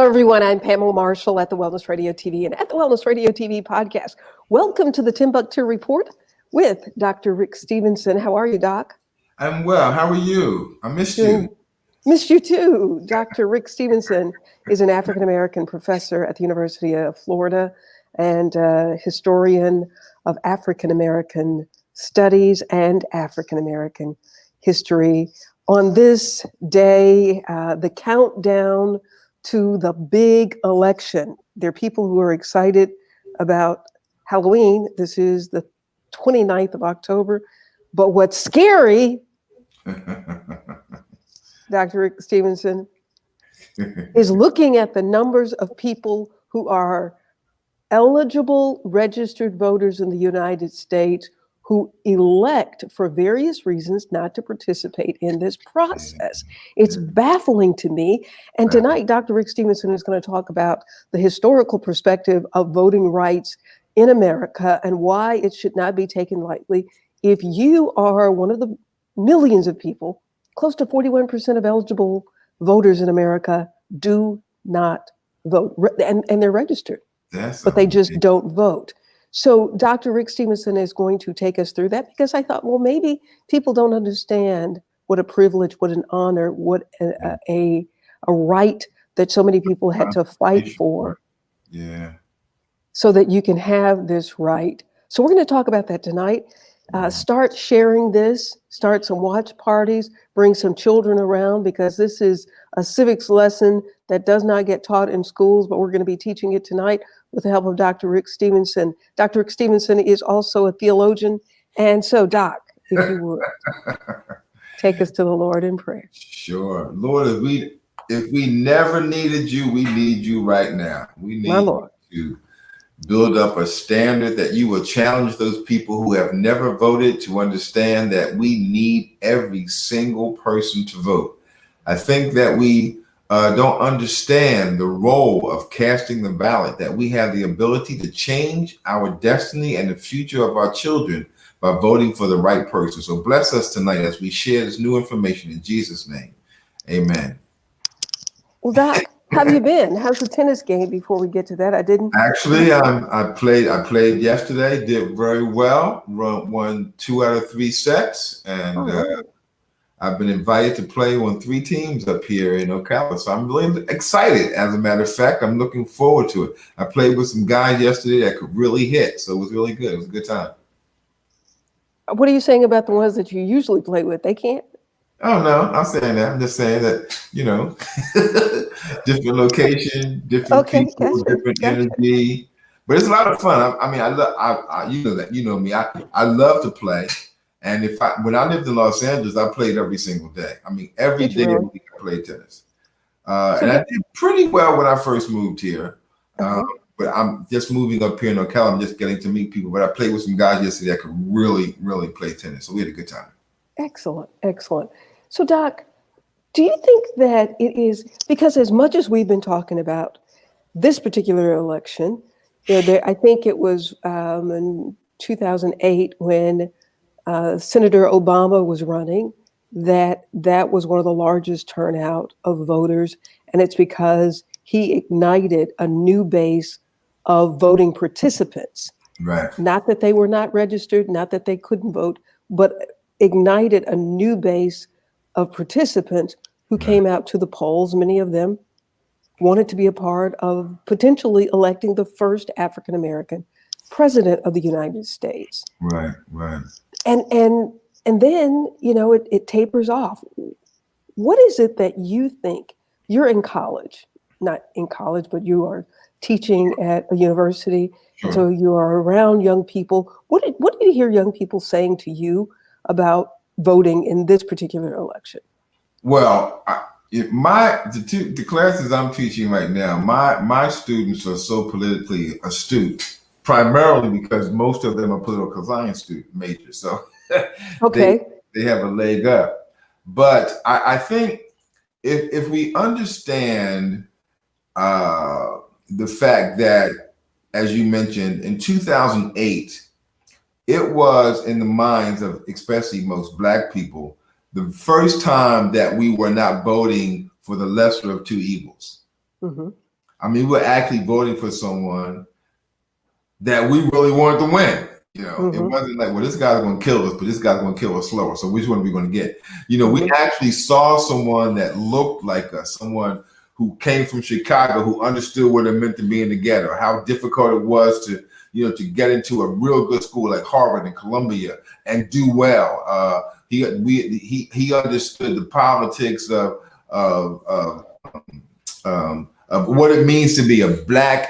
Hello, everyone. I'm Pamela Marshall at the Wellness Radio TV and at the Wellness Radio TV podcast. Welcome to the Timbuktu Report with Dr. Rick Stevenson. How are you, Doc? I'm well. How are you? I missed you. Missed you too. Dr. Rick Stevenson is an African-American professor at the University of Florida and historian of African-American studies and African-American history. On this day, the countdown to the big election. There are people who are excited about Halloween. This is the 29th of October. But what's scary, Dr. Rick Stevenson, is looking at the numbers of people who are eligible registered voters in the United States who elect for various reasons not to participate in this process. It's baffling to me. And tonight, Dr. Rick Stevenson is going to talk about the historical perspective of voting rights in America and why it should not be taken lightly. If you are one of the millions of people, close to 41% of eligible voters in America do not vote, and they're registered, but they just don't vote. So Dr. Rick Stevenson is going to take us through that because I thought, well, maybe people don't understand what a privilege, what an honor, what a right that so many people had to fight for. Yeah. So that you can have this right. So we're going to talk about that tonight. Start sharing this, start some watch parties, bring some children around because this is a civics lesson that does not get taught in schools, but we're going to be teaching it tonight with the help of Dr. Rick Stevenson. Dr. Rick Stevenson is also a theologian. And so, Doc, if you would, take us to the Lord in prayer. Sure. Lord, if we never needed you, we need you right now. We need you to build up a standard that you will challenge those people who have never voted to understand that we need every single person to vote. I think that we don't understand the role of casting the ballot, that we have the ability to change our destiny and the future of our children by voting for the right person. So bless us tonight as we share this new information in Jesus' name. Amen. Well, Doc, how have you been? How's the tennis game before we get to that? Actually, I played yesterday, did very well, won 2 out of 3 sets, and I've been invited to play on 3 teams up here in Ocala. So I'm really excited. As a matter of fact, I'm looking forward to it. I played with some guys yesterday that could really hit, so it was really good. It was a good time. What are you saying about the ones that you usually play with? They can't? Oh, no, I'm not saying that. I'm just saying that, different location, different people, different energy. But it's a lot of fun. I mean, you know me. I love to play. And when I lived in Los Angeles, I played every single day. I mean, every day of the week I played tennis. And I did pretty well when I first moved here. But I'm just moving up here in Ocala. I'm just getting to meet people. But I played with some guys yesterday that could really, really play tennis. So we had a good time. Excellent. Excellent. So, Doc, do you think that it is, because as much as we've been talking about this particular election, I think it was in 2008 when Senator Obama was running, that was one of the largest turnout of voters. And it's because he ignited a new base of voting participants. Right. Not that they were not registered, not that they couldn't vote, but ignited a new base of participants who came out to the polls. Many of them wanted to be a part of potentially electing the first African-American president of the United States. Right. And then, it tapers off. What is it that you think? You're in college, not in college, but you are teaching at a university. Sure. So you are around young people. What did you hear young people saying to you about voting in this particular election? Well, the classes I'm teaching right now, my students are so politically astute, primarily because most of them are political science majors. So they have a leg up. But I think if we understand the fact that, as you mentioned, in 2008, it was in the minds of especially most Black people, the first time that we were not voting for the lesser of two evils. Mm-hmm. I mean, we're actually voting for someone that we really wanted to win. You know, it wasn't like, well, this guy's going to kill us, but this guy's going to kill us slower. So which one are we going to get? You know, we actually saw someone that looked like us, someone who came from Chicago, who understood what it meant to be in the ghetto, how difficult it was to, you know, to get into a real good school like Harvard and Columbia and do well. He understood the politics of what it means to be a Black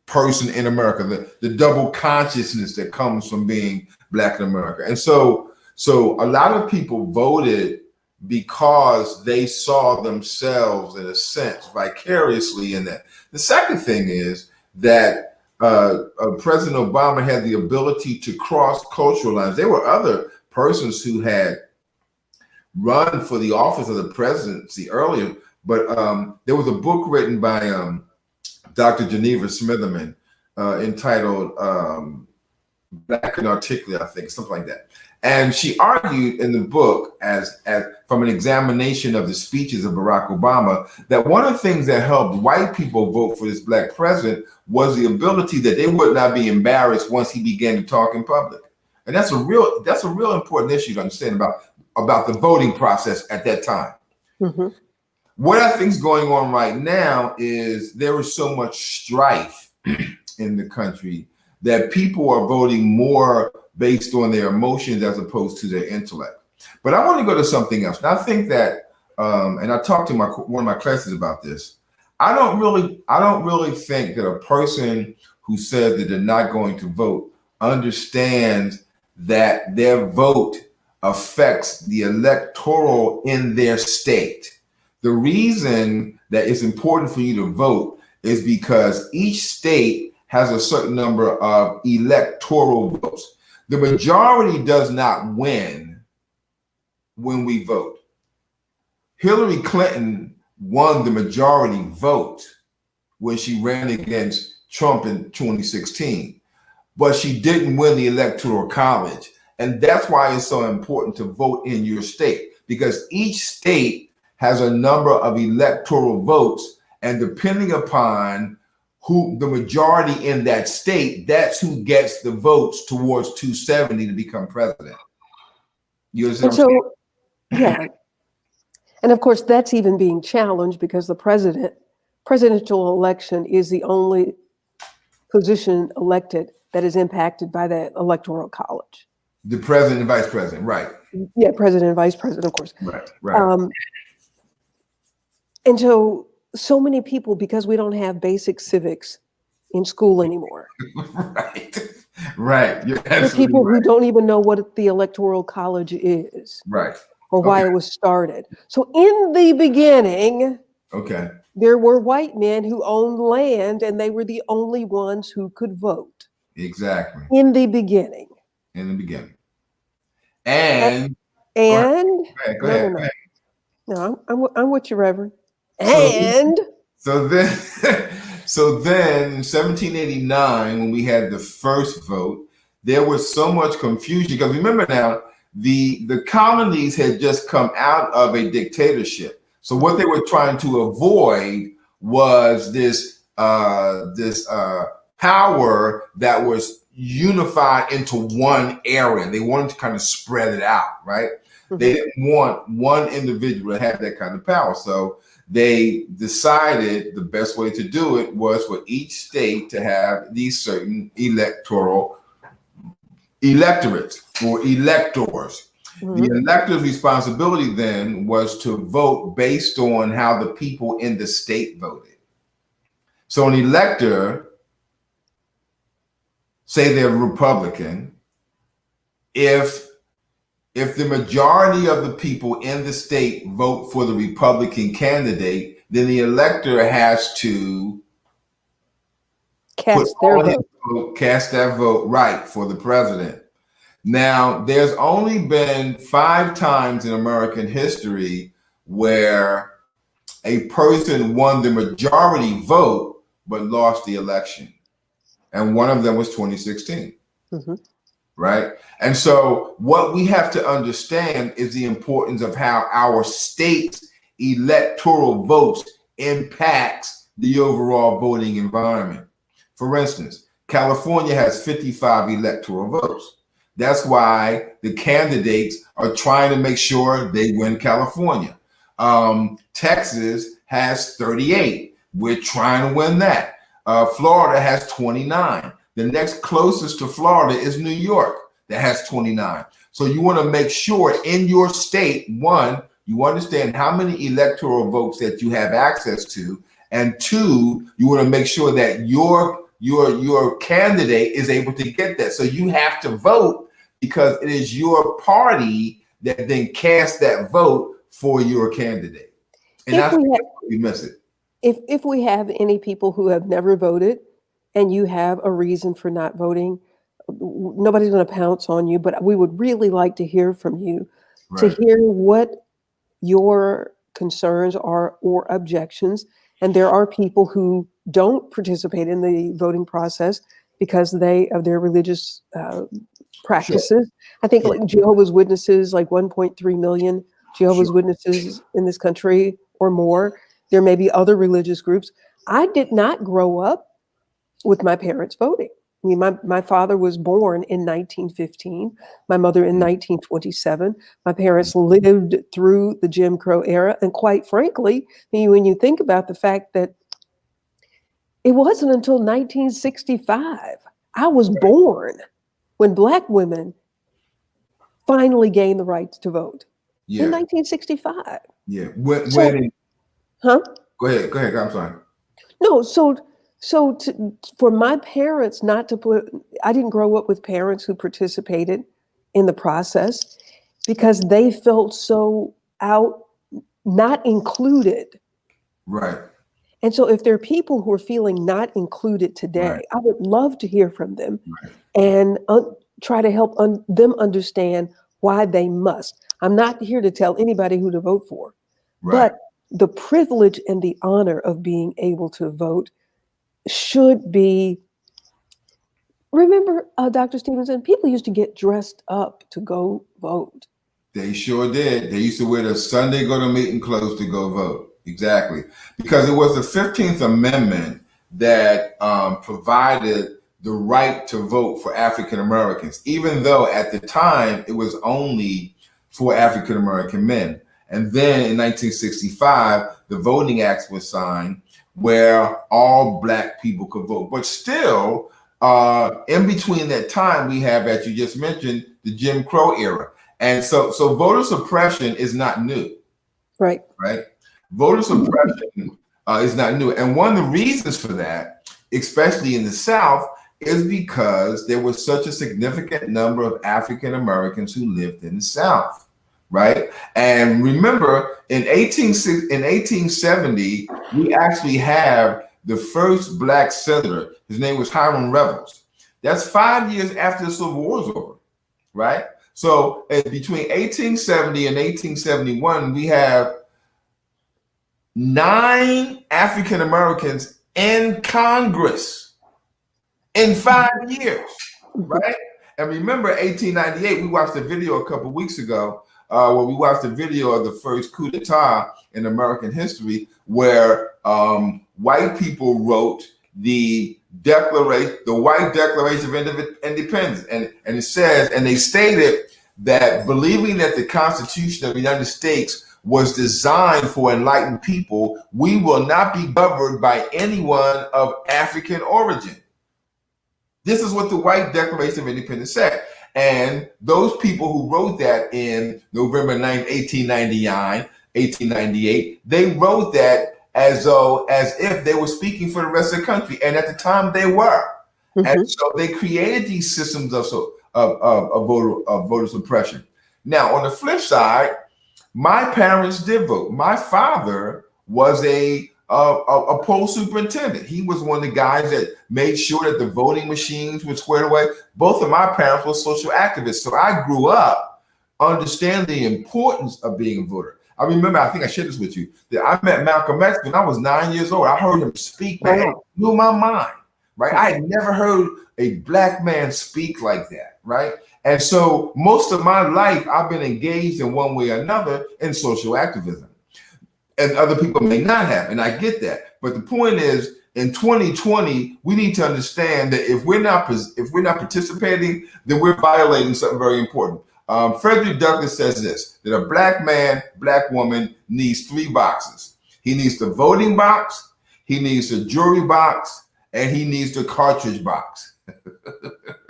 person in America, the double consciousness that comes from being Black in America. And so a lot of people voted because they saw themselves, in a sense, vicariously in that. The second thing is that President Obama had the ability to cross cultural lines. There were other persons who had run for the office of the presidency earlier, but there was a book written by Dr. Geneva Smitherman entitled Black and Articulate, I think, something like that. And she argued in the book, as from an examination of the speeches of Barack Obama, that one of the things that helped white people vote for this Black president was the ability that they would not be embarrassed once he began to talk in public. And that's a real important issue to understand about the voting process at that time. What I think is going on right now is there is so much strife in the country that people are voting more based on their emotions as opposed to their intellect. But I want to go to something else. And I think that, and I talked to one of my classes about this. I don't really think that a person who says that they're not going to vote understands that their vote affects the electoral in their state. The reason that it's important for you to vote is because each state has a certain number of electoral votes. The majority does not win when we vote. Hillary Clinton won the majority vote when she ran against Trump in 2016, but she didn't win the Electoral College. And that's why it's so important to vote in your state, because each state has a number of electoral votes, and depending upon who the majority in that state, that's who gets the votes towards 270 to become president. You understand? And so, yeah. And of course, that's even being challenged because the presidential election is the only position elected that is impacted by the Electoral College. The president and vice president, right? Yeah, president and vice president, of course. Right. And so many people, because we don't have basic civics in school anymore. Right. You're absolutely people right. who don't even know what the Electoral College is. Right. Or why it was started. So in the beginning, there were white men who owned land, and they were the only ones who could vote. Exactly. In the beginning. And go ahead. No, I'm with you, Reverend. So then in 1789, when we had the first vote, there was so much confusion, because remember now, the colonies had just come out of a dictatorship. So what they were trying to avoid was this power that was unified into one area. They wanted to kind of spread it out, right? They didn't want one individual to have that kind of power. So they decided the best way to do it was for each state to have these certain electorates or electors. The elector's responsibility then was to vote based on how the people in the state voted. So an elector, say they're Republican, if the majority of the people in the state vote for the Republican candidate, then the elector has to cast that vote right for the president. Now, there's only been 5 times in American history where a person won the majority vote but lost the election. And one of them was 2016. Right? And so what we have to understand is the importance of how our state's electoral votes impacts the overall voting environment. For instance, California has 55 electoral votes. That's why the candidates are trying to make sure they win California. Texas has 38. We're trying to win that. Florida has 29. The next closest to Florida is New York, that has 29. So you want to make sure in your state, one, you understand how many electoral votes that you have access to, and two, you want to make sure that your candidate is able to get that. So you have to vote because it is your party that then casts that vote for your candidate. And that's where you miss it. If we have any people who have never voted and you have a reason for not voting, nobody's going to pounce on you, but we would really like to hear from you, to hear what your concerns are or objections. And there are people who don't participate in the voting process because of their religious practices. Sure. I think like Jehovah's Witnesses, like 1.3 million Jehovah's Witnesses in this country or more. There may be other religious groups. I did not grow up with my parents voting. I mean, my father was born in 1915, my mother in 1927. My parents lived through the Jim Crow era. And quite frankly, when you think about the fact that it wasn't until 1965, I was born when Black women finally gained the right to vote in 1965. Yeah. Huh? Go ahead. I'm sorry. No, for my parents not to put, I didn't grow up with parents who participated in the process because they felt so not included. Right. And so if there are people who are feeling not included today, I would love to hear from them and try to help them understand why they must. I'm not here to tell anybody who to vote for, but the privilege and the honor of being able to vote should be. Remember, Dr. Stevenson, people used to get dressed up to go vote. They sure did. They used to wear the Sunday go to meeting clothes to go vote. Exactly. Because it was the 15th Amendment that provided the right to vote for African Americans, even though at the time it was only for African American men. And then in 1965, the Voting Act was signed where all Black people could vote. But still, in between that time, we have, as you just mentioned, the Jim Crow era. And so voter suppression is not new. Right. Voter suppression is not new. And one of the reasons for that, especially in the South, is because there was such a significant number of African Americans who lived in the South. Right. And remember, in 1870, we actually have the first Black senator. His name was Hiram Revels. That's 5 years after the Civil War is over. Right. So between 1870 and 1871, we have 9 African Americans in Congress in 5 years. Right. And remember, 1898, we watched a video a couple of weeks ago. Where we watched a video of the first coup d'etat in American history, where white people wrote the White Declaration of Independence, and it says, and they stated that believing that the Constitution of the United States was designed for enlightened people, we will not be governed by anyone of African origin. This is what the White Declaration of Independence said. And those people who wrote that in November 9th, 1898, they wrote that as if they were speaking for the rest of the country. And at the time they were. And so they created these systems of voter suppression. Now, on the flip side, my parents did vote. My father was a poll superintendent. He was one of the guys that made sure that the voting machines were squared away. Both of my parents were social activists. So I grew up understanding the importance of being a voter. I remember, I think I shared this with you, that I met Malcolm X when I was 9 years old. I heard him speak, man, it blew my mind, right? I had never heard a Black man speak like that, right? And so most of my life, I've been engaged in one way or another in social activism. and other people may not have, and I get that. But the point is, in 2020, we need to understand that if we're not participating, then we're violating something very important. Frederick Douglass says this: that a black man, black woman needs 3 boxes. He needs the voting box, he needs the jury box, and he needs the cartridge box.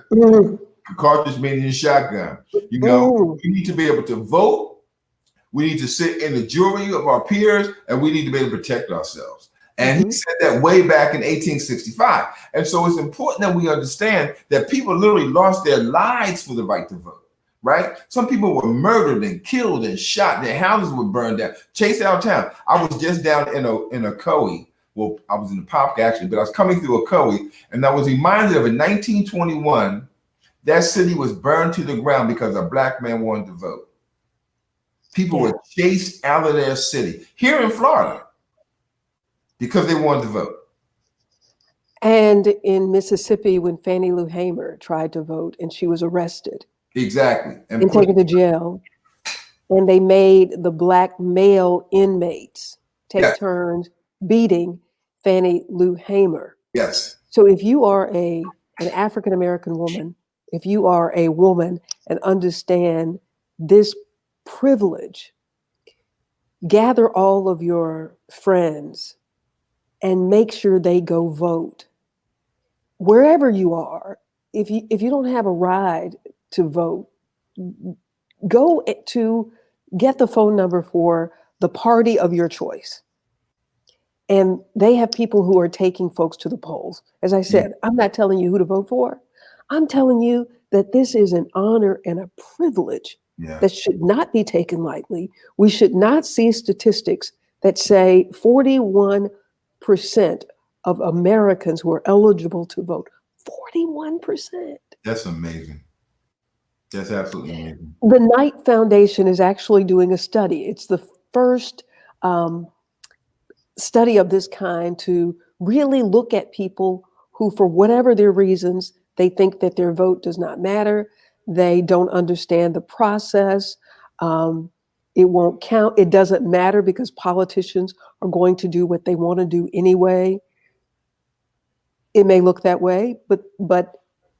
The cartridge meaning the shotgun. You know, we need to be able to vote. We need to sit in the jury of our peers, and we need to be able to protect ourselves. And he said that way back in 1865. And so it's important that we understand that people literally lost their lives for the right to vote, right? Some people were murdered and killed and shot. Their houses were burned down, chased out of town. I was just down in a Coe. Well, I was in the Pop actually, but I was coming through a Coe, and I was reminded of in 1921, that city was burned to the ground because a black man wanted to vote. People were chased out of their city here in Florida because they wanted to vote. And in Mississippi, when Fannie Lou Hamer tried to vote and she was arrested. Exactly. And taken to jail. And they made the black male inmates take turns beating Fannie Lou Hamer. Yes. So if you are an African-American woman, if you are a woman and understand this privilege, gather all of your friends and make sure they go vote. Wherever you are, if you don't have a ride to vote, go to get the phone number for the party of your choice. And they have people who are taking folks to the polls. As I said, I'm not telling you who to vote for. I'm telling you that this is an honor and a privilege that should not be taken lightly. We should not see statistics that say 41% of Americans who are eligible to vote. 41%. That's amazing. That's absolutely amazing. The Knight Foundation is actually doing a study. It's the first study of this kind to really look at people who, for whatever their reasons, they think that their vote does not matter. They don't understand the process. It won't count. It doesn't matter because politicians are going to do what they want to do anyway. It may look that way, but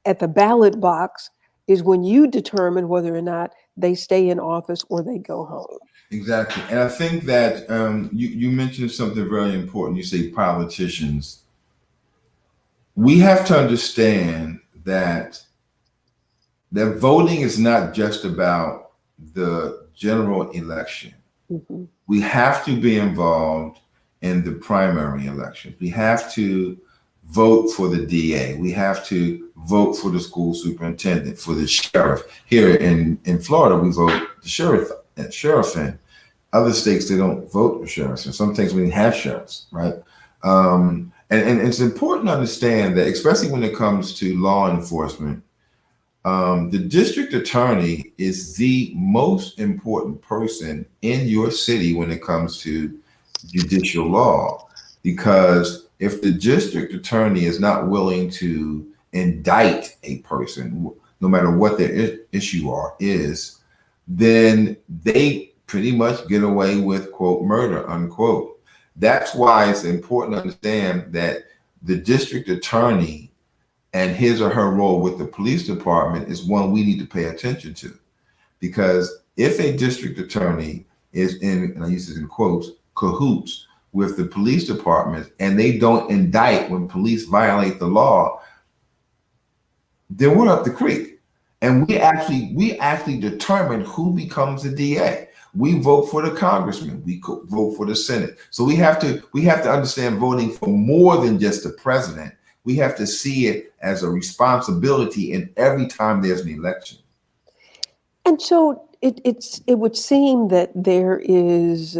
at the ballot box is when you determine whether or not they stay in office or they go home. Exactly. And I think that you mentioned something very important. You say politicians. We have to understand that voting is not just about the general election. Mm-hmm. We have to be involved in the primary elections. We have to vote for the DA. We have to vote for the school superintendent, for the sheriff. Here in Florida, we vote the sheriff. In other states, they don't vote for sheriffs. In some states, we have sheriffs, right? And it's important to understand that, especially when it comes to law enforcement, the district attorney is the most important person in your city when it comes to judicial law, because if the district attorney is not willing to indict a person, no matter what their issue is, then they pretty much get away with, quote, murder, unquote. That's why it's important to understand that the district attorney and his or her role with the police department is one we need to pay attention to. Because if a district attorney is in, and I use this in quotes, cahoots with the police department, and they don't indict when police violate the law, then we're up the creek. And we actually determine who becomes the DA. We vote for the congressman. We vote for the Senate. So we have to understand voting for more than just the president. We have to see it as a responsibility in every time there's an election. And so it would seem that there is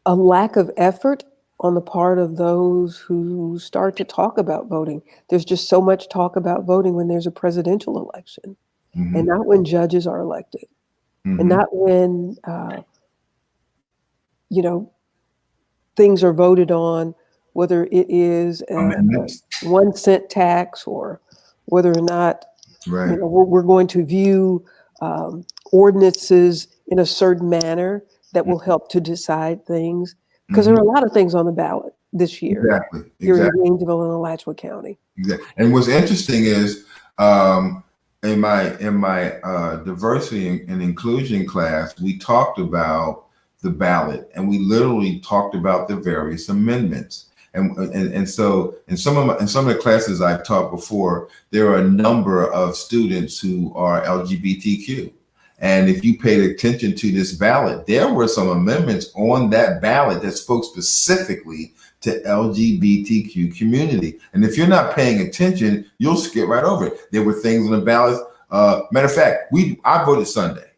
a lack of effort on the part of those who start to talk about voting. There's just so much talk about voting when there's a presidential election, mm-hmm. and not when judges are elected, mm-hmm. and not when things are voted on, whether it is a 1 cent tax or whether or not we're going to view ordinances in a certain manner. that will help to decide things, because there are a lot of things on the ballot this year here in Greenville and Alachua County. Exactly. And what's interesting is in my diversity and inclusion class, we talked about the ballot, and we literally talked about the various amendments. And so in some of the classes I've taught before, there are a number of students who are LGBTQ. And if you paid attention to this ballot, there were some amendments on that ballot that spoke specifically to LGBTQ community. And if you're not paying attention, you'll skip right over it. There were things on the ballot. Matter of fact, I voted Sunday.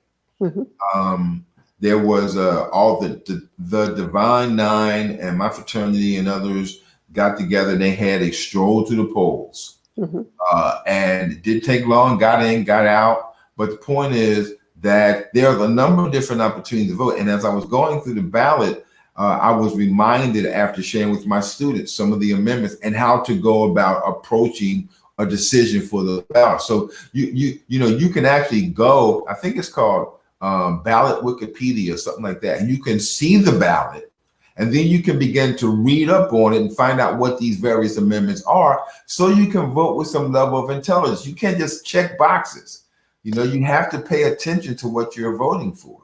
There was all the Divine Nine and my fraternity and others got together. And they had a stroll to the polls, and it didn't take long. Got in, got out. But the point is that there are a number of different opportunities to vote. And as I was going through the ballot, I was reminded after sharing with my students some of the amendments and how to go about approaching a decision for the ballot. So you can actually go. I think it's called Ballot Wikipedia or something like that, and you can see the ballot, and then you can begin to read up on it and find out what these various amendments are, so you can vote with some level of intelligence. You can't just check boxes. You have to pay attention to what you're voting for.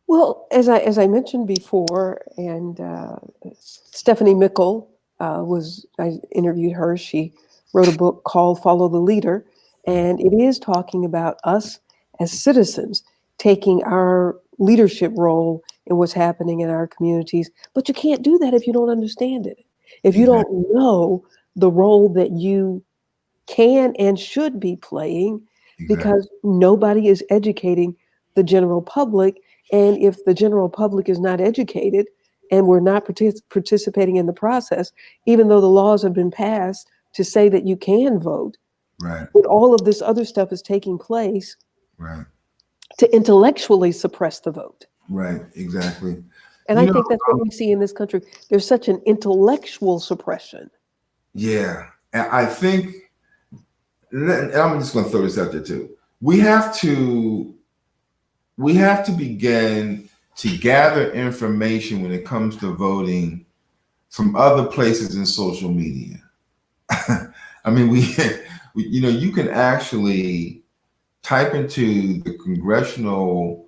Well, as I mentioned before, and Stephanie Mickle I interviewed her. She wrote a book called Follow the Leader, and it is talking about us as citizens taking our leadership role in what's happening in our communities. But you can't do that if you don't understand it. If you don't know the role that you can and should be playing, because nobody is educating the general public. And if the general public is not educated and we're not participating in the process, even though the laws have been passed to say that you can vote, but all of this other stuff is taking place to intellectually suppress the vote. Right, exactly. And I think that's what we see in this country. There's such an intellectual suppression. Yeah, and I think, I'm just going to throw this out there too. We have to begin to gather information when it comes to voting from other places in social media. I mean, you can actually type into the congressional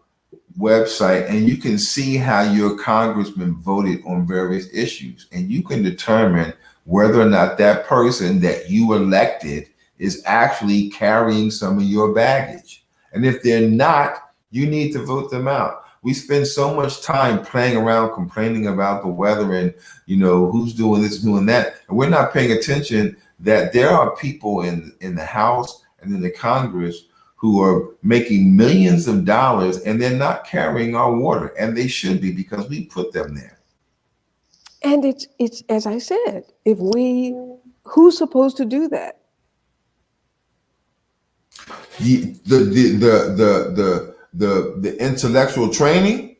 website and you can see how your congressman voted on various issues, and you can determine whether or not that person that you elected is actually carrying some of your baggage. And if they're not, you need to vote them out. We spend so much time playing around, complaining about the weather and, who's doing this, doing that. And we're not paying attention that there are people in the House and in the Congress who are making millions of dollars and they're not carrying our water. And they should be, because we put them there. And it's as I said, who's supposed to do that? The intellectual training,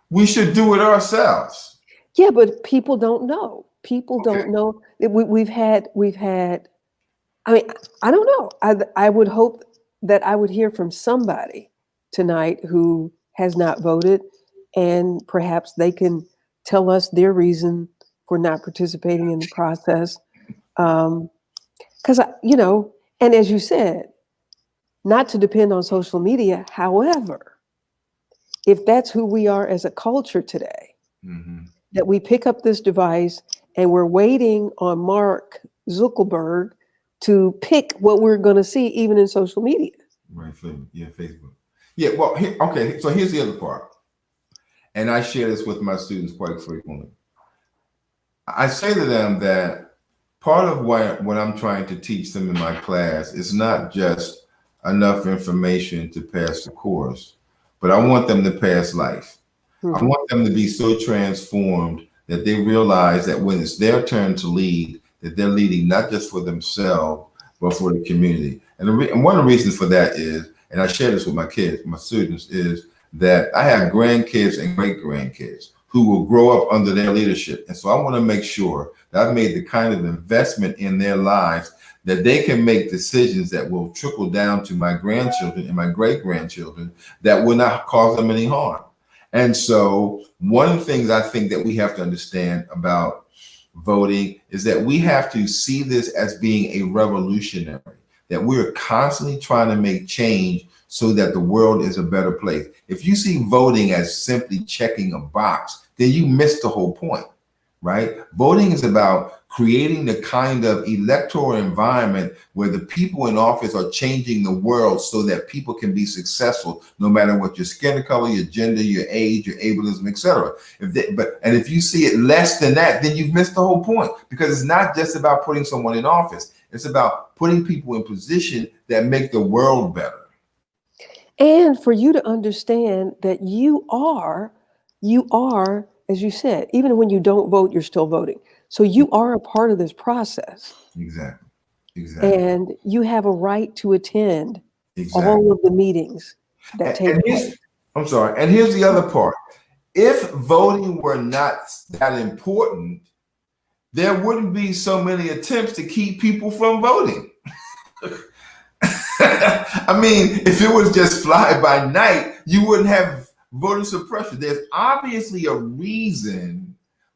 we should do it ourselves. Yeah, but people don't know. People don't know. We've had. I mean, I don't know. I would hope that I would hear from somebody tonight who has not voted, and perhaps they can tell us their reason for not participating in the process. Because and as you said, not to depend on social media. However, if that's who we are as a culture today, that we pick up this device and we're waiting on Mark Zuckerberg to pick what we're going to see, even in social media. Right. Yeah, Facebook. Yeah. Well, okay. So here's the other part. And I share this with my students quite frequently. I say to them that part of what I'm trying to teach them in my class is not just enough information to pass the course, but I want them to pass life. I want them to be so transformed that they realize that when it's their turn to lead, that they're leading not just for themselves, but for the community. And one of the reasons for that is, and I share this with my kids, my students, is that I have grandkids and great grandkids who will grow up under their leadership. And so I want to make sure that I've made the kind of investment in their lives that they can make decisions that will trickle down to my grandchildren and my great grandchildren that will not cause them any harm. And so one of the things I think that we have to understand about voting is that we have to see this as being a revolutionary, that we're constantly trying to make change so that the world is a better place. If you see voting as simply checking a box, then you miss the whole point, right? Voting is about creating the kind of electoral environment where the people in office are changing the world so that people can be successful, no matter what your skin color, your gender, your age, your ableism, etc. If you see it less than that, then you've missed the whole point, because it's not just about putting someone in office. It's about putting people in position that make the world better. And for you to understand that you are, as you said, even when you don't vote, you're still voting. So you are a part of this process. Exactly. Exactly. And you have a right to attend Exactly. all of the meetings that take place. I'm sorry. And here's the other part. If voting were not that important, there wouldn't be so many attempts to keep people from voting. I mean, if it was just fly by night, you wouldn't have voter suppression. There's obviously a reason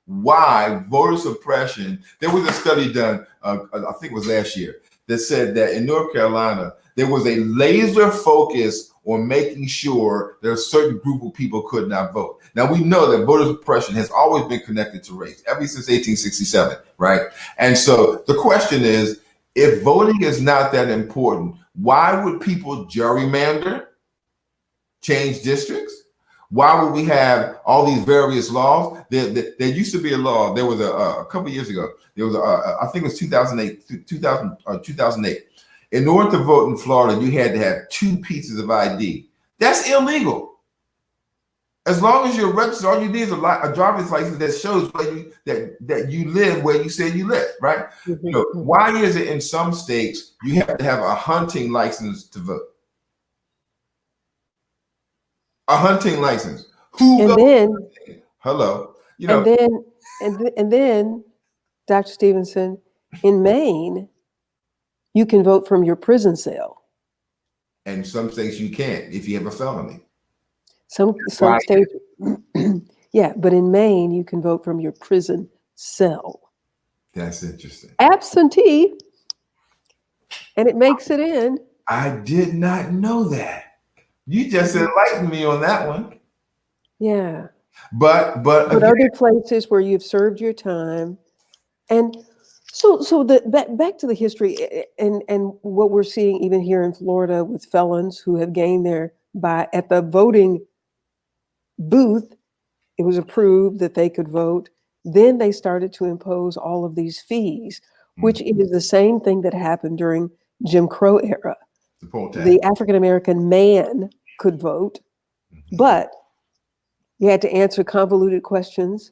why voter suppression. There was a study done, I think it was last year, that said that in North Carolina, there was a laser focus on making sure that a certain group of people could not vote. Now, we know that voter suppression has always been connected to race, ever since 1867, right? And so the question is, if voting is not that important, why would people gerrymander, change districts? Why would we have all these various laws? There used to be a law. There was a couple of years ago. There was I think it was 2008. In order to vote in Florida, you had to have 2 pieces of ID. That's illegal. As long as you're registered, all you need is a driver's license that shows that you live where you say you live, right? Mm-hmm. You know, why is it in some states you have to have a hunting license to vote? A hunting license. Hello. You know. And then, Dr. Stevenson, in Maine, you can vote from your prison cell. And some states you can't if you have a felony. Some states, yeah, but in Maine, you can vote from your prison cell. That's interesting. Absentee, and it makes it in. I did not know that. You just enlightened me on that one. Yeah. But again, other places where you've served your time. And so back to the history and what we're seeing even here in Florida with felons who have gained at the voting booth, it was approved that they could vote. Then they started to impose all of these fees, which is the same thing that happened during Jim Crow era. The African-American man could vote, but you had to answer convoluted questions.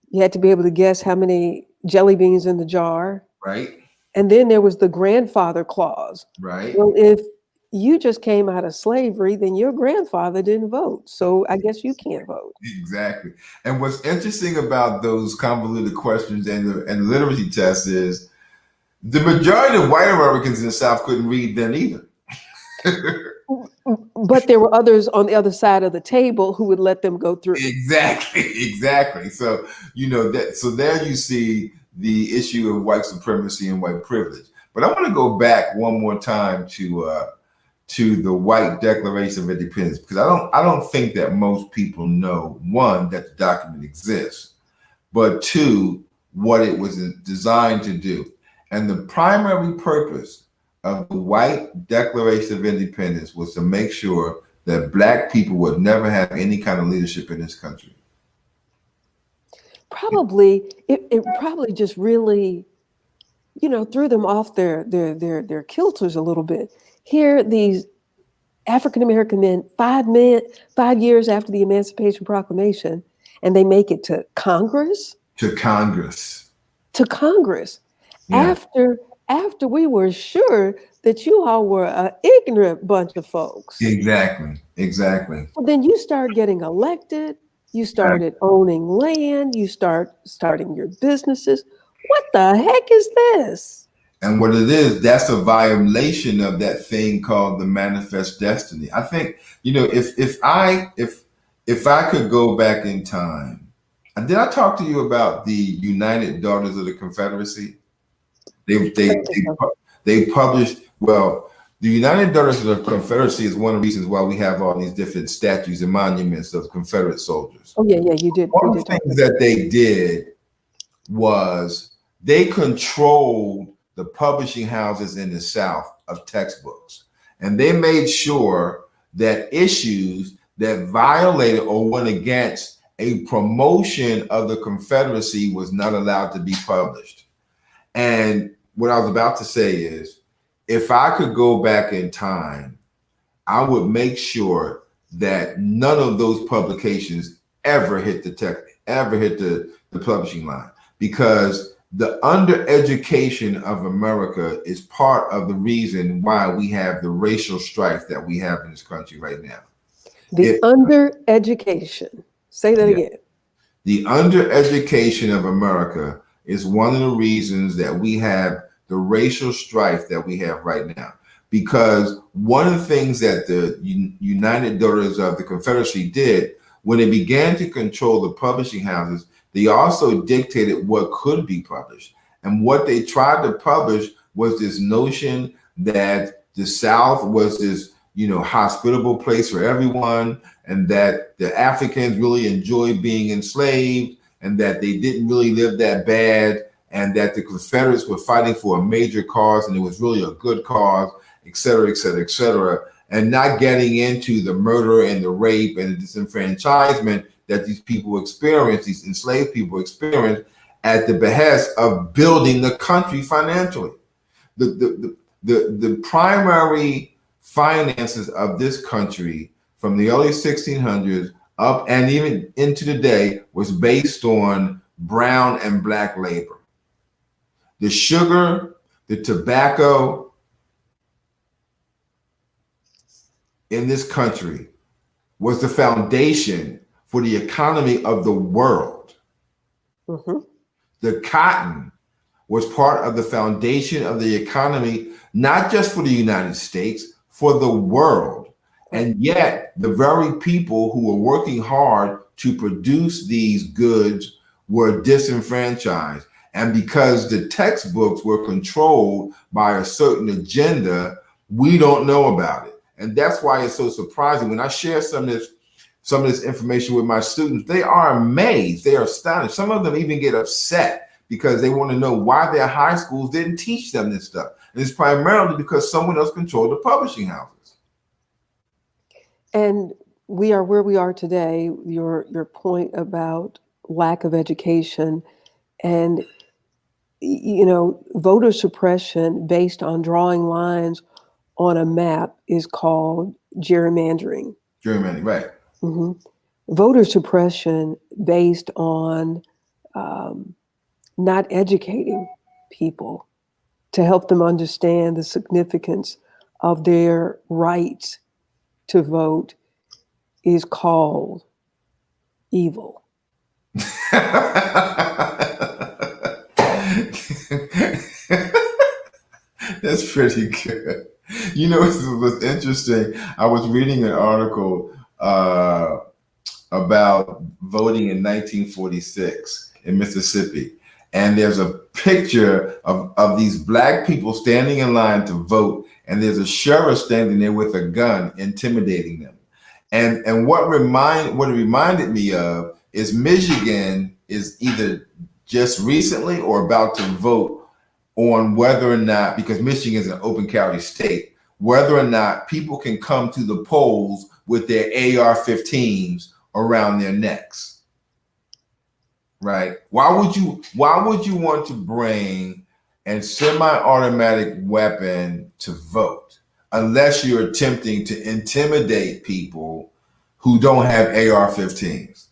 You had to be able to guess how many jelly beans in the jar. Right. And then there was the grandfather clause. Right. Well, if you just came out of slavery, then your grandfather didn't vote. So I guess you can't vote. Exactly. And what's interesting about those convoluted questions and the literacy test is the majority of white Americans in the South couldn't read then either. But there were others on the other side of the table who would let them go through. Exactly. So, so there you see the issue of white supremacy and white privilege. But I want to go back one more time to the White Declaration of Independence, because I don't think that most people know, one, that the document exists, but two, what it was designed to do. And the primary purpose of the White Declaration of Independence was to make sure that Black people would never have any kind of leadership in this country. Probably, it probably just really, threw them off their kilters a little bit. Here, these African-American men, 5 years after the Emancipation Proclamation, and they make it to Congress. To Congress. Yeah. After we were sure that you all were an ignorant bunch of folks. Exactly. Well, then you start getting elected, you started owning land, you starting your businesses. What the heck is this? And what it is, that's a violation of that thing called the manifest destiny. I think, if if I could go back in time, and did I talk to you about the United Daughters of the Confederacy? They they they, they published, well, the United Daughters of the Confederacy is one of the reasons why we have all these different statues and monuments of Confederate soldiers. Oh yeah, you did. One of the things that they did was they controlled the publishing houses in the South of textbooks, and they made sure that issues that violated or went against a promotion of the Confederacy was not allowed to be published. And what I was about to say is, if I could go back in time, I would make sure that none of those publications ever hit the publishing line, because the undereducation of America is part of the reason why we have the racial strife that we have in this country right now. The undereducation. Say that again. The undereducation of America is one of the reasons that we have the racial strife that we have right now. Because one of the things that the United Daughters of the Confederacy did when they began to control the publishing houses, they also dictated what could be published. And what they tried to publish was this notion that the South was this, hospitable place for everyone, and that the Africans really enjoyed being enslaved, and that they didn't really live that bad, and that the Confederates were fighting for a major cause, and it was really a good cause, et cetera, et cetera, et cetera, and not getting into the murder and the rape and the disenfranchisement that these people experience, these enslaved people experience, at the behest of building the country financially. The primary finances of this country from the early 1600s up and even into today was based on brown and black labor. The sugar, the tobacco in this country was the foundation for the economy of the world. Mm-hmm. The cotton was part of the foundation of the economy, not just for the United States, for the world. And yet the very people who were working hard to produce these goods were disenfranchised. And because the textbooks were controlled by a certain agenda, we don't know about it. And that's why it's so surprising. When I share some of this information with my students, they are amazed, they are astonished. Some of them even get upset because they want to know why their high schools didn't teach them this stuff. And it's primarily because someone else controlled the publishing houses. And we are where we are today. Your point about lack of education and voter suppression based on drawing lines on a map is called gerrymandering. Gerrymandering, right. Mm-hmm. Voter suppression based on not educating people to help them understand the significance of their rights to vote is called evil. That's pretty good. What's interesting? I was reading an article about voting in 1946 in Mississippi. And there's a picture of these black people standing in line to vote. And there's a sheriff standing there with a gun intimidating them. And what it reminded me of is Michigan is either just recently or about to vote on whether or not, because Michigan is an open carry state, whether or not people can come to the polls with their AR-15s around their necks. Right? Why would you want to bring a semi-automatic weapon to vote unless you're attempting to intimidate people who don't have AR-15s?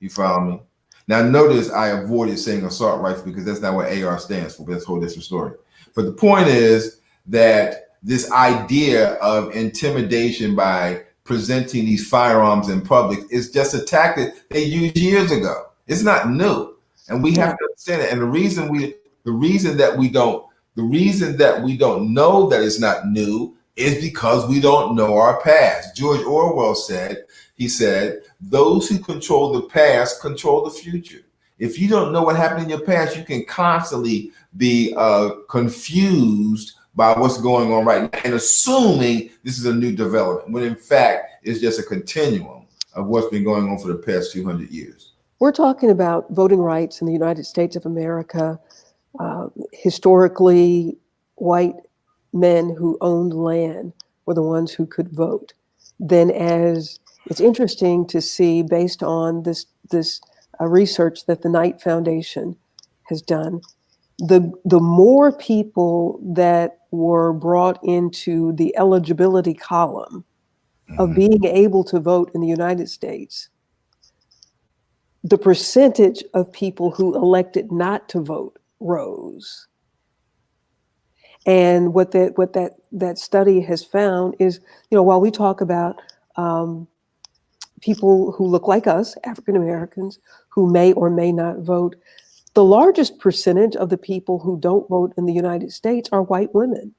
You follow me? Now notice I avoided saying assault rifle because that's not what AR stands for, but that's a whole different story. But the point is that this idea of intimidation by presenting these firearms in public is just a tactic they used years ago. It's not new, and we have to understand it. And the reason that we don't know that it's not new is because we don't know our past. George Orwell said, those who control the past control the future. If you don't know what happened in your past, you can constantly be confused by what's going on right now and assuming this is a new development, when in fact, it's just a continuum of what's been going on for the past 200 years. We're talking about voting rights in the United States of America. Historically, white men who owned land were the ones who could vote. Then, as it's interesting to see, based on this research that the Knight Foundation has done, the more people that were brought into the eligibility column of being able to vote in the United States, the percentage of people who elected not to vote rose. And what that study has found is, while we talk about people who look like us, African Americans, who may or may not vote, the largest percentage of the people who don't vote in the United States are white women.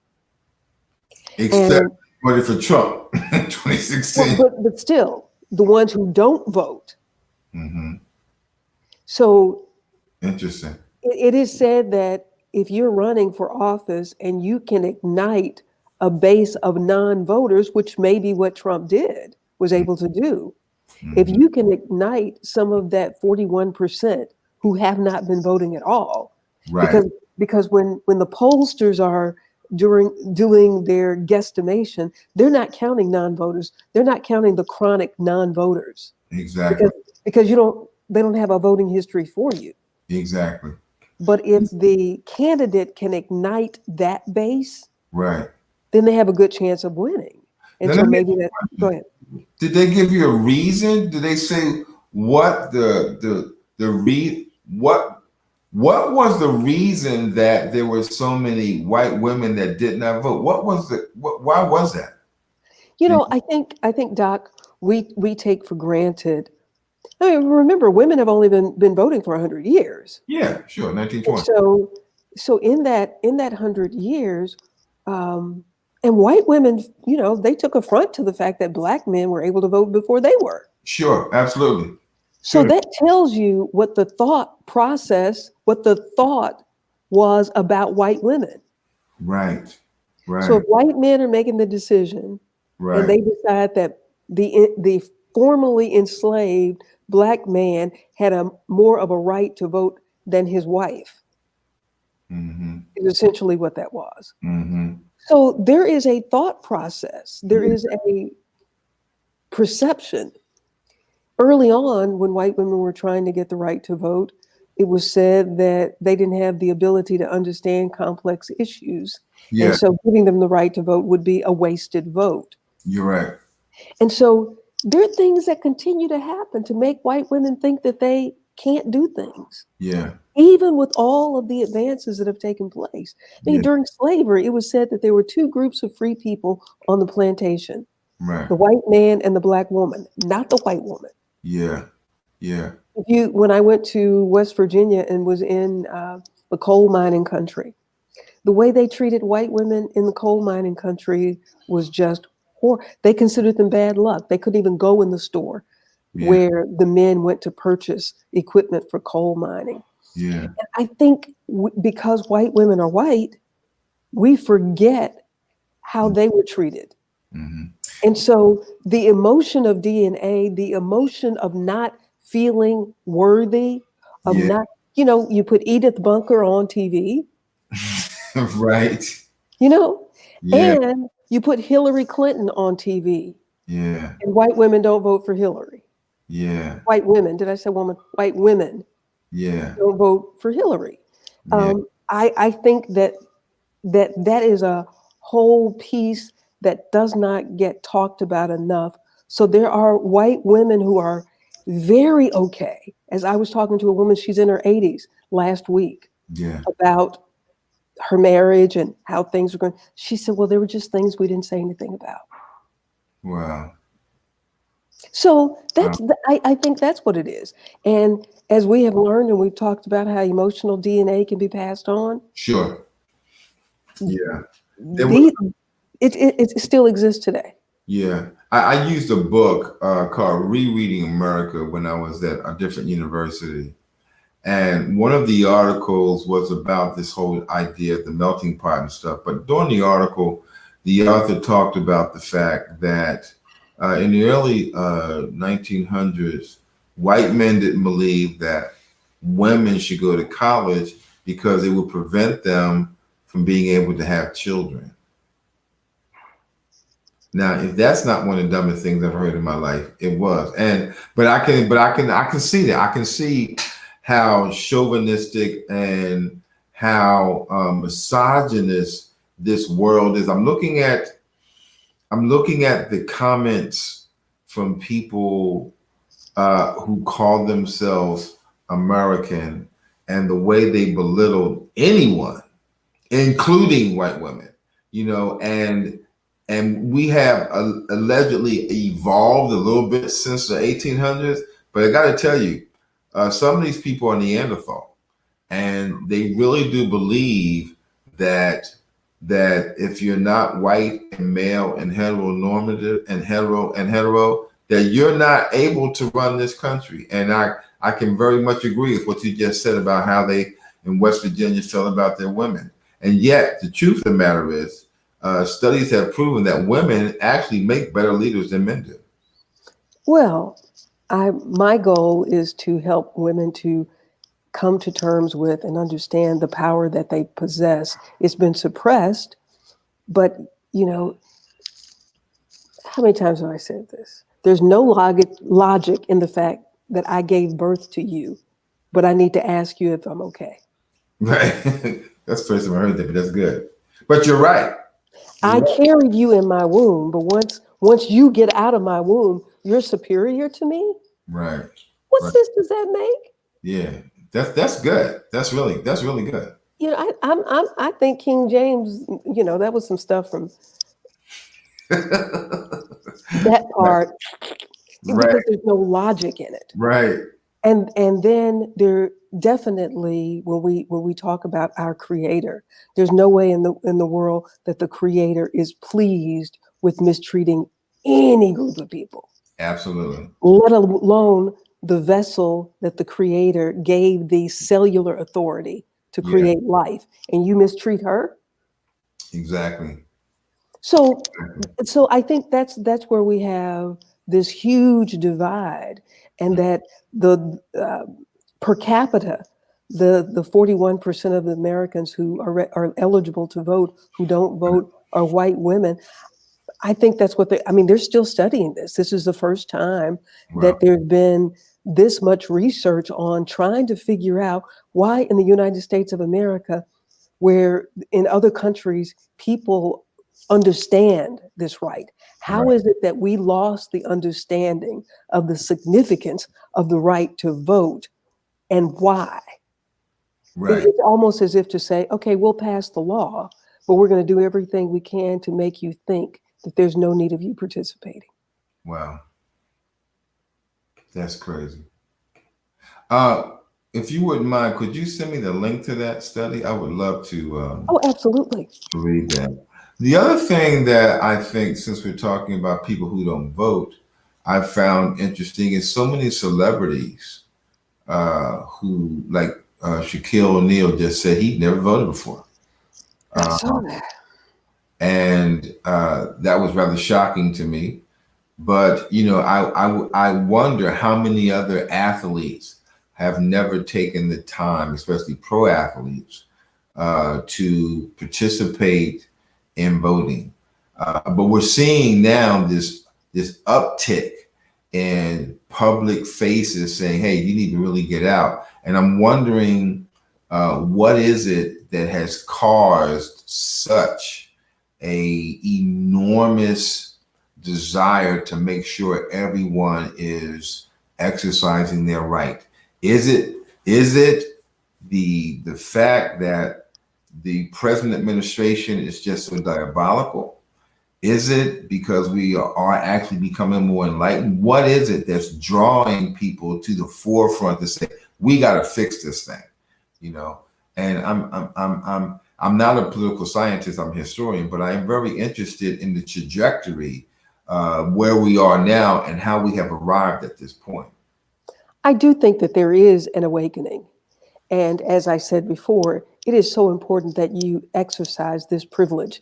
Except voted for Trump in 2016. But still, the ones who don't vote. So interesting. It is said that if you're running for office and you can ignite a base of non-voters, which may be what Trump was able to do, if you can ignite some of that 41% who have not been voting at all, right? Because when the pollsters are doing their guesstimation, they're not counting non-voters. They're not counting the chronic non-voters. Exactly. Because they don't have a voting history for you. Exactly. But if the candidate can ignite that base, right, then they have a good chance of winning. And so maybe that. Go ahead. Did they give you a reason? Did they say what what was the reason that there were so many white women that did not vote? Why was that? I think, Doc, we take for granted. I mean, remember, women have only been voting for 100 years. Yeah, sure, 1920. So in that 100 years, and white women, they took affront to the fact that Black men were able to vote before they were. Sure, absolutely. So that tells you what the thought was about white women. Right. So if white men are making the decision, and they decide that the formerly enslaved Black man had more of a right to vote than his wife, is essentially what that was. So there is a thought process. There is a perception. Early on, when white women were trying to get the right to vote, it was said that they didn't have the ability to understand complex issues. Yeah. And so giving them the right to vote would be a wasted vote. You're right. And so there are things that continue to happen to make white women think that they can't do things. Yeah. Even with all of the advances that have taken place. I mean, during slavery, it was said that there were two groups of free people on the plantation. Right. The white man and the Black woman, not the white woman. Yeah. Yeah. When I went to West Virginia and was in the coal mining country, the way they treated white women in the coal mining country was just horrible. They considered them bad luck. They couldn't even go in the store where the men went to purchase equipment for coal mining. Yeah. And I think because white women are white, we forget how they were treated. And so the emotion of DNA, the emotion of not feeling worthy, of not, you put Edith Bunker on TV. Right. And you put Hillary Clinton on TV. Yeah. And white women don't vote for Hillary. Yeah. White women, did I say woman? White women. Yeah. Don't vote for Hillary. I think that is a whole piece that does not get talked about enough. So there are white women who are very okay. As I was talking to a woman, she's in her 80s last week, about her marriage and how things were going. She said, well, there were just things we didn't say anything about. Wow. So I think that's what it is. And as we have learned, and we've talked about how emotional DNA can be passed on. Sure. Yeah. It still exists today. Yeah. I used a book called Rereading America when I was at a different university. And one of the articles was about this whole idea of the melting pot and stuff. But during the article, the author talked about the fact that in the early 1900s, white men didn't believe that women should go to college because it would prevent them from being able to have children. Now, if that's not one of the dumbest things I've heard in my life, it was. But I can see that. I can see how chauvinistic and how misogynist this world is. I'm looking at the comments from people who call themselves American and the way they belittled anyone, including white women, and we have allegedly evolved a little bit since the 1800s. But I got to tell you, some of these people are Neanderthal, and they really do believe that if you're not white and male and heteronormative and hetero, that you're not able to run this country. And I can very much agree with what you just said about how they in West Virginia felt about their women. And yet, the truth of the matter is, studies have proven that women actually make better leaders than men do. Well, my goal is to help women to come to terms with and understand the power that they possess. It's been suppressed, but how many times have I said this? There's no logic in the fact that I gave birth to you, but I need to ask you if I'm okay. Right. That's the first time I heard that, but that's good. But you're right. I carried you in my womb, but once you get out of my womb, you're superior to me? Right. What Right. sense does that make? Yeah. That's good. That's really good. I think King James, that was some stuff from that part because there's no logic in it. Right. And then there definitely when we talk about our creator, there's no way in the world that the creator is pleased with mistreating any group of people. Absolutely. Let alone the vessel that the creator gave the cellular authority to create life, and you mistreat her. Exactly. So I think that's where we have this huge divide, and that the per capita, the 41% of the Americans who are eligible to vote who don't vote are white women. I think that's what they're still studying this. This is the first time that there's been this much research on trying to figure out why in the United States of America, where in other countries people understand this right, how is it that we lost the understanding of the significance of the right to vote and why? Right. It's almost as if to say, okay, we'll pass the law, but we're going to do everything we can to make you think that there's no need of you participating. Wow. That's crazy. If you wouldn't mind, could you send me the link to that study? I would love to Oh, absolutely. read that. The other thing that I think, since we're talking about people who don't vote, I found interesting is so many celebrities who, like Shaquille O'Neal just said he'd never voted before. I saw that. And that was rather shocking to me. But, I wonder how many other athletes have never taken the time, especially pro athletes, to participate in voting. But we're seeing now this uptick in public faces saying, hey, you need to really get out. And I'm wondering what is it that has caused such a enormous desire to make sure everyone is exercising their right? Is it the fact that the present administration is just so diabolical? Is it because we are actually becoming more enlightened? What is it that's drawing people to the forefront to say we got to fix this thing? And I'm not a political scientist, I'm a historian, but I am very interested in the trajectory where we are now and how we have arrived at this point. I do think that there is an awakening. And as I said before, it is so important that you exercise this privilege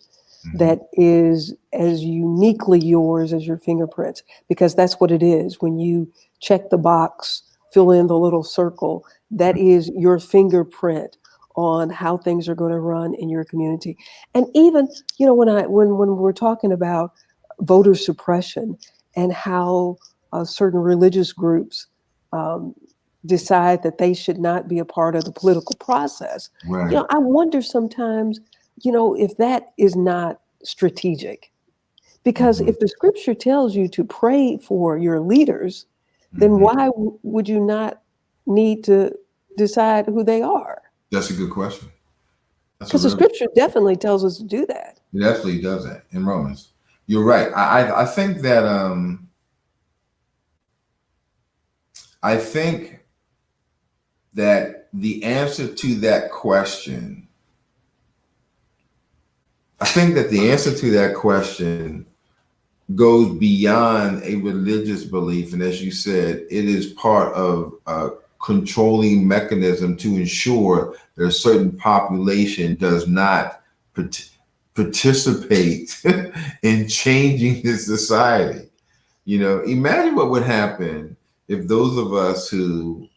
that is as uniquely yours as your fingerprints, because that's what it is. When you check the box, fill in the little circle, that is your fingerprint on how things are going to run in your community. And even, when we're talking about voter suppression and how certain religious groups um, decide that they should not be a part of the political process. Right. I wonder sometimes, if that is not strategic. Because if the scripture tells you to pray for your leaders, then why would you not need to decide who they are? That's a good question. That's a Because the really, scripture definitely tells us to do that. it absolutely does that in Romans. You're right. I think that the answer to that question, I think that the answer to that question goes beyond a religious belief. And as you said, it is part of a controlling mechanism to ensure that a certain population does not participate in changing the society. Imagine what would happen if those of us who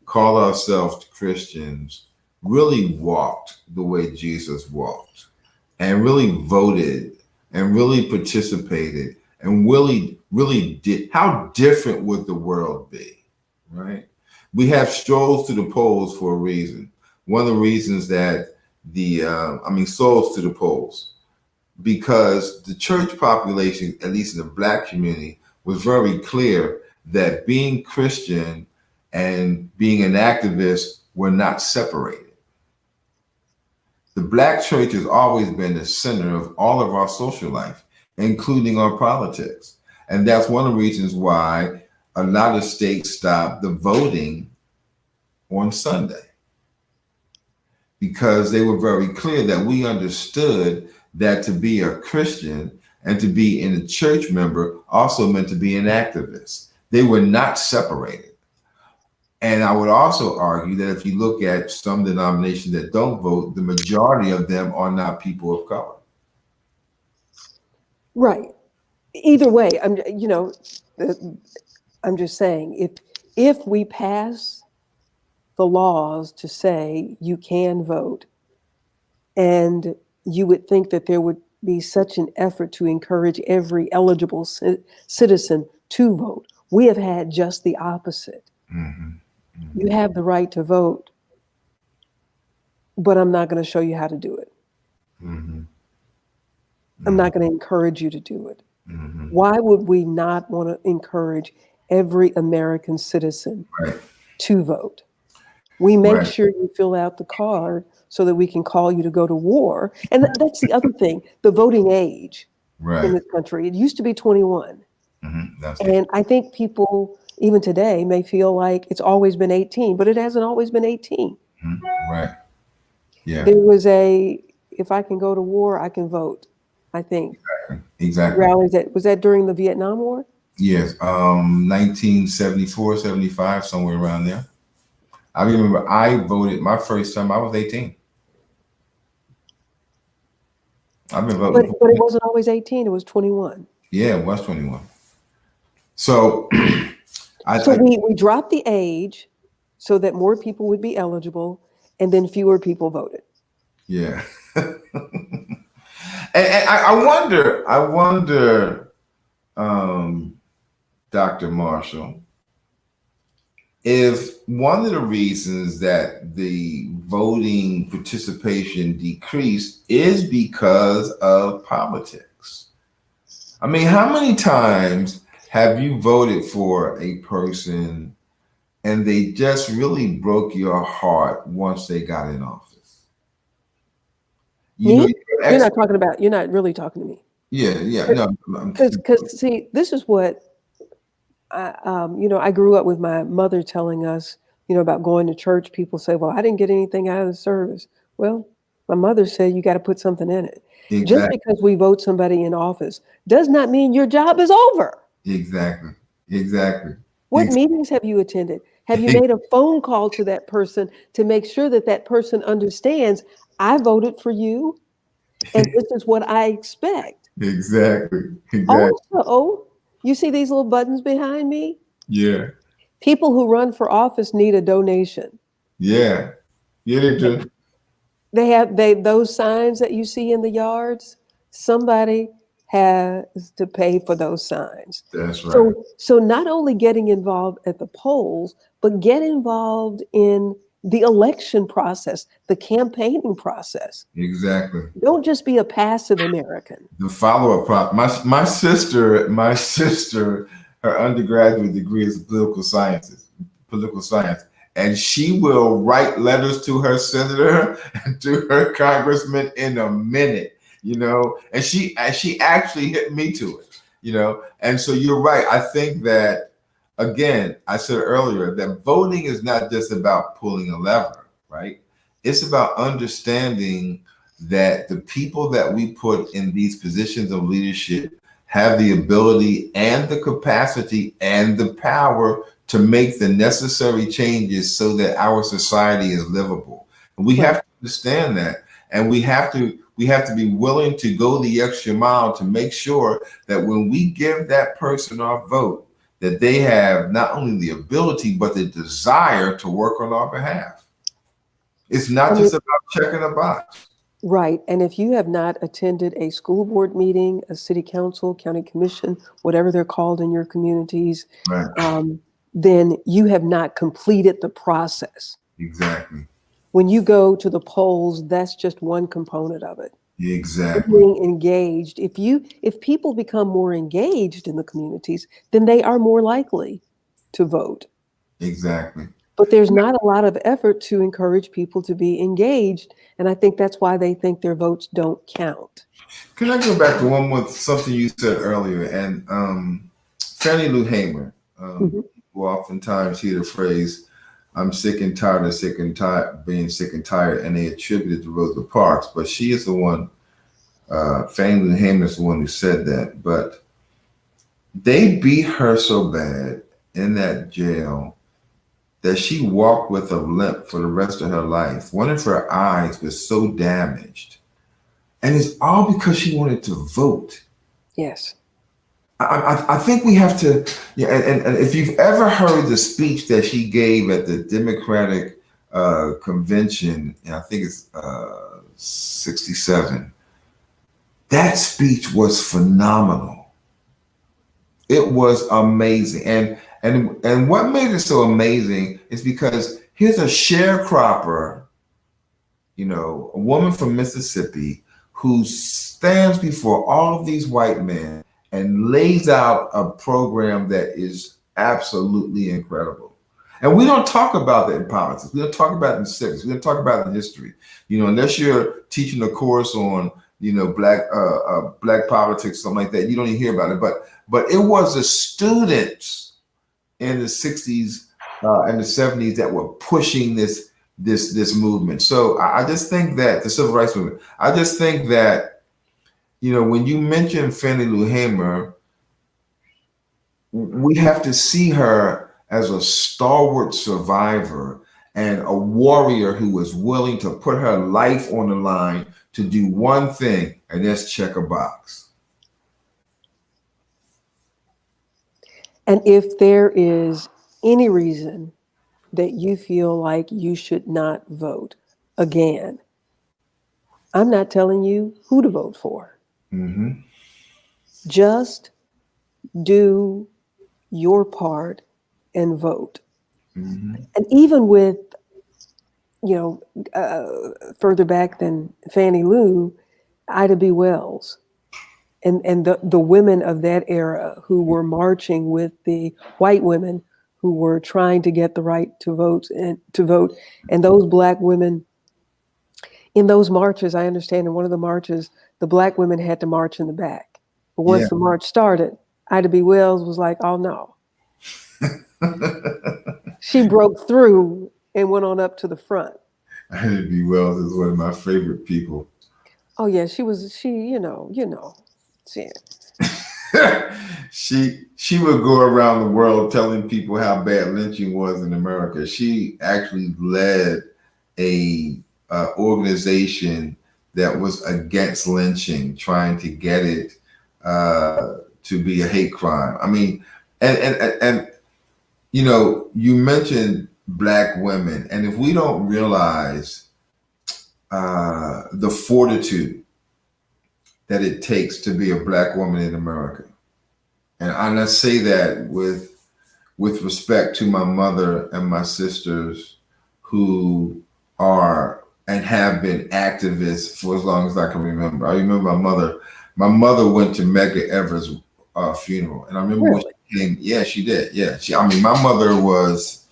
call ourselves Christians really walked the way Jesus walked and really voted and really participated and really did. How different would the world be, right? We have strolls to the polls for a reason. One of the reasons that souls to the polls, because the church population, at least in the Black community, was very clear that being Christian and being an activist were not separated. The Black church has always been the center of all of our social life, including our politics. And that's one of the reasons why a lot of states stopped the voting on Sunday, because they were very clear that we understood that to be a Christian and to be a church member also meant to be an activist. They were not separated. And I would also argue that if you look at some denominations that don't vote, the majority of them are not people of color. Right. Either way, I'm just saying, if we pass the laws to say you can vote, and you would think that there would be such an effort to encourage every eligible citizen to vote. We have had just the opposite. You have the right to vote, but I'm not going to show you how to do it. I'm not going to encourage you to do it. Why would we not want to encourage every American citizen to vote? We make sure you fill out the card so that we can call you to go to war. And that's the other thing, the voting age in this country. It used to be 21. And I think people, even today, may feel like it's always been 18, but it hasn't always been 18. Right. Yeah. There was if I can go to war, I can vote, I think. Exactly. Rallies was that during the Vietnam War? Yes. 1974, 75, somewhere around there. I remember I voted my first time, I was 18. I've been voting. But it wasn't always 18, it was 21. Yeah, it was 21. So we dropped the age so that more people would be eligible, and then fewer people voted. Yeah. And I wonder, Dr. Marshall, if one of the reasons that the voting participation decreased is because of politics. I mean, how many times have you voted for a person and they just really broke your heart once they got in office? You're not really talking to me. Yeah, no. Because see, this is what I grew up with my mother telling us, about going to church. People say, well, I didn't get anything out of the service. Well, My mother said you got to put something in it. Just Exactly. because we vote somebody in office does not mean your job is over. Exactly. Exactly. What meetings have you attended? Have you made a phone call to that person to make sure that that person understands I voted for you and this is what I expect? Exactly. Exactly. Also, you see these little buttons behind me? Yeah. People who run for office need a donation. Yeah. Yeah, they do. They those signs that you see in the yards, somebody has to pay for those signs. That's right. So not only getting involved at the polls, but get involved in the election process, the campaigning process. Exactly. Don't just be a passive American. The follow-up my sister, her undergraduate degree is political science, and she will write letters to her senator and to her congressman in a minute, and she actually hit me to it, and so you're right. I think that, again, I said earlier that voting is not just about pulling a lever, right? It's about understanding that the people that we put in these positions of leadership have the ability and the capacity and the power to make the necessary changes so that our society is livable. And we have to understand that. And we have to be willing to go the extra mile to make sure that when we give that person our vote, that they have not only the ability, but the desire to work on our behalf. It's not just about checking a box. Right. And if you have not attended a school board meeting, a city council, county commission, whatever they're called in your communities, Right. then you have not completed the process. Exactly. When you go to the polls, that's just one component of it. Exactly. Being engaged. If people become more engaged in the communities, then they are more likely to vote. Exactly. But there's not a lot of effort to encourage people to be engaged. And I think that's why they think their votes don't count. Can I go back to something you said earlier? And Fannie Lou Hamer, Mhm. who oftentimes hear the phrase, "I'm sick and tired of being sick and tired," and they attribute it to Rosa Parks. But she is the one. Fannie Lou Hamer is the one who said that. But they beat her so bad in that jail that she walked with a limp for the rest of her life. One of her eyes was so damaged. And it's all because she wanted to vote. Yes. I think we have to, yeah, and if you've ever heard the speech that she gave at the Democratic convention, and I think it's 67, that speech was phenomenal. It was amazing. And what made it so amazing is because here's a sharecropper, a woman from Mississippi who stands before all of these white men and lays out a program that is absolutely incredible. And we don't talk about that in politics. We don't talk about it in civics. We don't talk about it in history. Unless you're teaching a course on, black politics, something like that, you don't even hear about it. But it was the students in the 60s and the 70s that were pushing this movement. So I just think that the civil rights movement, I just think that, when you mention Fannie Lou Hamer, we have to see her as a stalwart survivor and a warrior who was willing to put her life on the line to do one thing, and that's check a box. And if there is any reason that you feel like you should not vote, again, I'm not telling you who to vote for. Mm-hmm. Just do your part and vote. Mm-hmm. And even with, further back than Fannie Lou, Ida B. Wells, and the women of that era who were marching with the white women who were trying to get the right to vote, and those black women in those marches. I understand in one of the marches, the black women had to march in the back, but once Yeah. the march started, Ida B. Wells was like, "Oh no." She broke through and went on up to the front. Ida B. Wells is one of my favorite people. Oh yeah, she, She would go around the world telling people how bad lynching was in America. She actually led a organization that was against lynching, trying to get it to be a hate crime. I mean, and you know, you mentioned Black women, and if we don't realize the fortitude that it takes to be a Black woman in America, and I say that with respect to my mother and my sisters who are and have been activists for as long as I can remember. I remember my mother. My mother went to Medgar Evers' funeral, and I remember when really. she came. Yeah, she did. Yeah, I mean, my mother is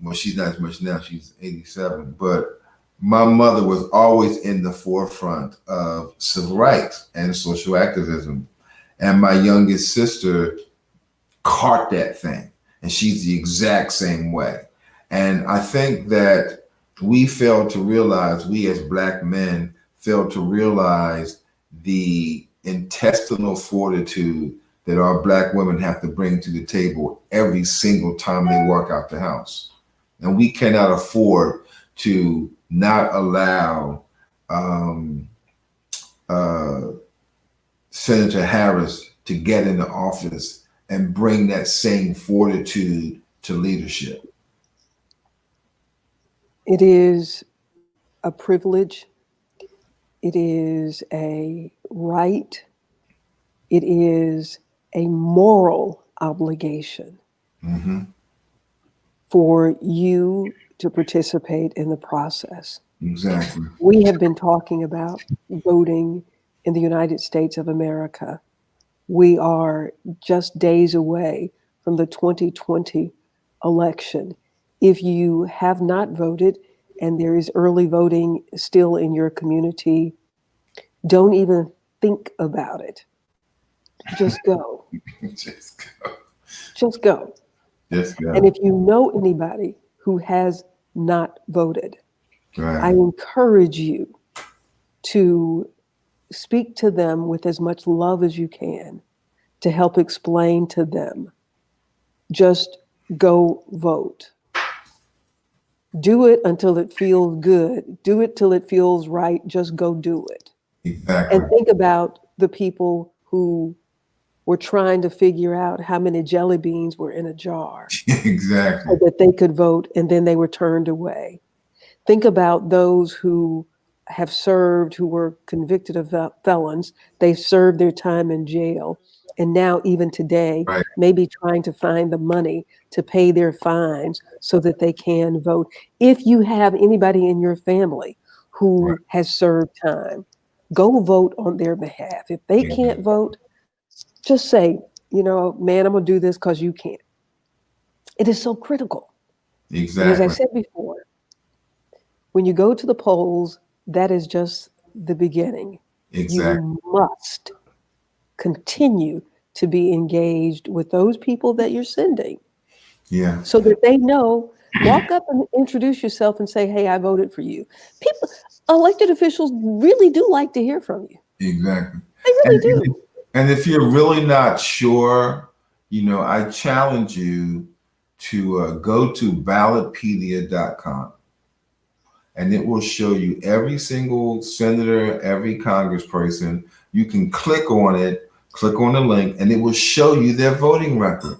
well, she's not as much now. She's 87, but my mother was always in the forefront of civil rights and social activism. And my youngest sister caught that thing, and she's the exact same way. And I think that we fail to realize, we as Black men fail to realize the intestinal fortitude that our Black women have to bring to the table every single time they walk out the house. And we cannot afford to not allow um, uh, Senator Harris to get into office and bring that same fortitude to leadership. It is a privilege. It is a right. It is a moral obligation Mm-hmm. for you to participate in the process. Exactly. We have been talking about voting in the United States of America. We are just days away from the 2020 election. If you have not voted and there is early voting still in your community, don't even think about it. Just go. Just go. Just go. Just And go. if you know anybody who has not voted, I Right. encourage you to speak to them with as much love as you can to help explain to them. Just go vote. Do it until it feels good. Do it till it feels right. Just go do it. And Exactly. think about the people who were trying to figure out how many jelly beans were in a jar so Exactly. that they could vote and then they were turned away. Think about those who have served, who were convicted of felons. They've served their time in jail. And now, even today, Right. maybe trying to find the money to pay their fines so that they can vote. If you have anybody in your family Right. who has served time, go vote on their behalf. If they can't vote, just say, man, I'm going to do this because you can't. It is so critical. And as I Exactly. said before, when you go to the polls, that is just the beginning. Exactly. You must continue to be engaged with those people that you're sending Yeah. so that they know. Walk up and introduce yourself and say, hey, I voted for you. People, elected officials really do like to hear from you. Exactly. They really And do. and if you're really not sure, you know, I challenge you to go to ballotpedia.com, and it will show you every single senator, every congressperson. You can click on it, click on the link, and it will show you their voting record.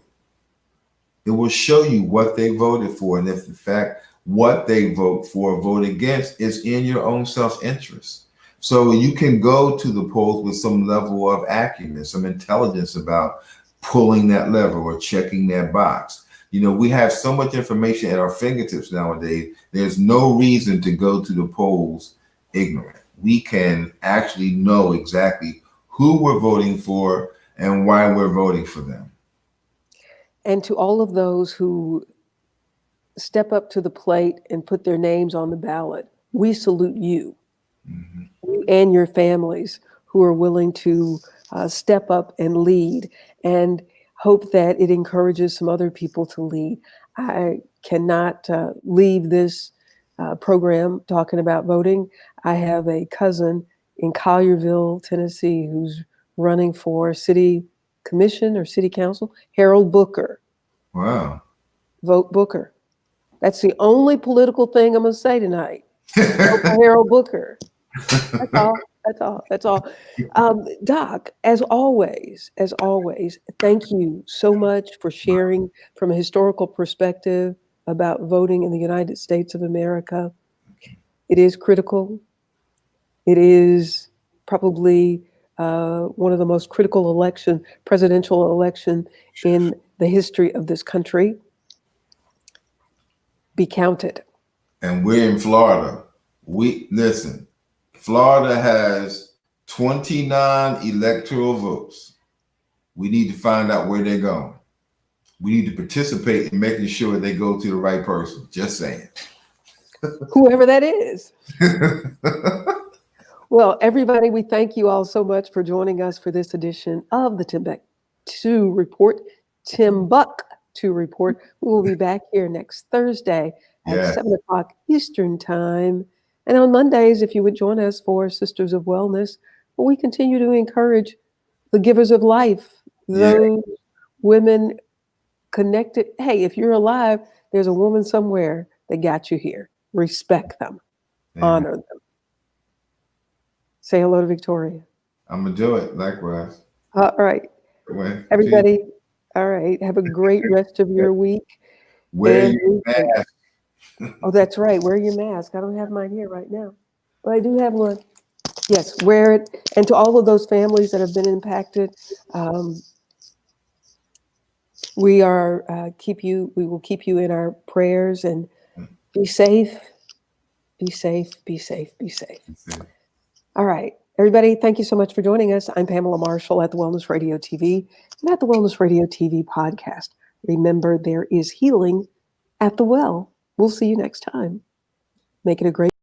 It will show you what they voted for, and if in fact what they vote for, vote against, is in your own self-interest. So you can go to the polls with some level of acumen, some intelligence about pulling that lever or checking that box. You know, we have so much information at our fingertips nowadays. There's no reason to go to the polls ignorant. We can actually know exactly who we're voting for and why we're voting for them. And to all of those who step up to the plate and put their names on the ballot, we salute you. Mhm. You and your families who are willing to step up and lead, and hope that it encourages some other people to lead. I cannot leave this program talking about voting. I have a cousin in Collierville, Tennessee, who's running for city commission or city council. Harold Booker. Wow. Vote Booker. That's the only political thing I'm going to say tonight. Vote for Harold Booker. That's all. That's all. That's all. Doc, as always, thank you so much for sharing from a historical perspective about voting in the United States of America. It is critical. It is probably one of the most critical presidential election in the history of this country. Be counted. And we're in Florida. Listen, Florida has 29 electoral votes. We need to find out where they're going. We need to participate in making sure they go to the right person. Just saying. Whoever that is. Well, everybody, we thank you all so much for joining us for this edition of the Timbuktu Report. Timbuktu Report. We will be back here next Thursday at 7 o'clock Eastern Time. And on Mondays, if you would join us for Sisters of Wellness, where we continue to encourage the givers of life, those women connected. Hey, if you're alive, there's a woman somewhere that got you here. Respect them. Amen. Honor them. Say hello to Victoria. I'm going to do it. Likewise. All right. Everybody, all right. Have a great rest of your week. Wear your mask. Oh, that's right. Wear your mask. I don't have mine here right now, but I do have one. Yes, wear it. And to all of those families that have been impacted, we will keep you in our prayers, and be safe. Be safe, be safe, be safe. All right, everybody, thank you so much for joining us. I'm Pamela Marshall at the Wellness Radio TV and at the Wellness Radio TV podcast. Remember, there is healing at the well. We'll see you next time. Make it a great